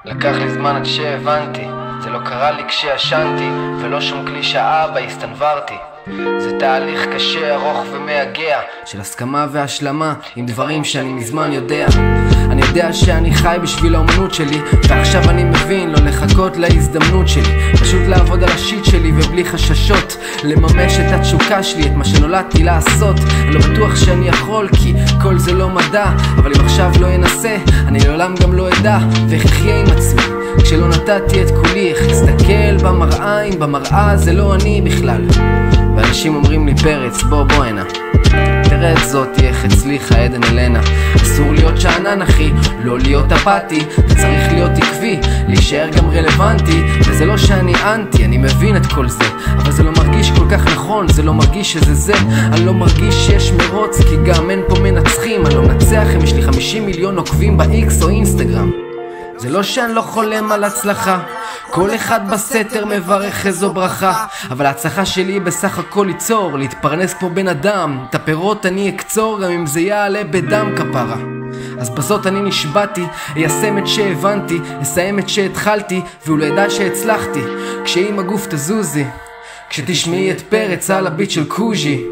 לקח לי זמן עד שהבנתי, זה לא קרה לי כשישנתי, ולא שום קלישאה בה הסתנוורתי. זה תהליך קשה, ארוך ומייגע, של הסכמה והשלמה עם דברים שאני מזמן יודע. אני יודע שאני חי בשביל האומנות שלי, ועכשיו אני מבין לא לחכות להזדמנות שלי, פשוט לעבוד על השיט שלי ובלי חששות, לממש את התשוקה שלי, את מה שנולדתי לעשות. אני לא בטוח שאני יכול כי כל זה לא מדע, אבל אם עכשיו לא אנסה אני לעולם גם לא אדע ואיך אחיה עם עצמי כשלא נתתי את כולי, איך אסתכל במראה אם במראה זה לא אני בכלל. ואנשים אומרים לי פרץ בוא הנה, תראה את זאתי איך הצליחה עדן אלנה. אסור להיות שענן אחי, לא להיות אפתי, אתה צריך להיות עקבי, להישאר גם רלוונטי. וזה לא שאני אנטי, אני מבין את כל זה, אבל זה לא מרגיש כל כך נכון, זה לא מרגיש שזה זה. אני לא מרגיש שיש מרוץ כי גם אין פה מנצחים, אני לא מנצח אם יש לי 50 מיליון עוקבים ב-X או אינסטגרם. זה לא שאני לא חולם על הצלחה, כל אחד בסתר מברך איזו ברכה, אבל ההצלחה שלי היא בסך הכל ליצור, להתפרנס כמו בן אדם. את הפירות אני אקצור גם אם זה יעלה בדם כפרה. אז בזאת אני נשבעתי, איישם את שהבנתי, אסיים את שהתחלתי, והוא לא ידע שהצלחתי. כשאם הגוף תזוזי, כשתשמעי את פרץ על הביט של קוז'י.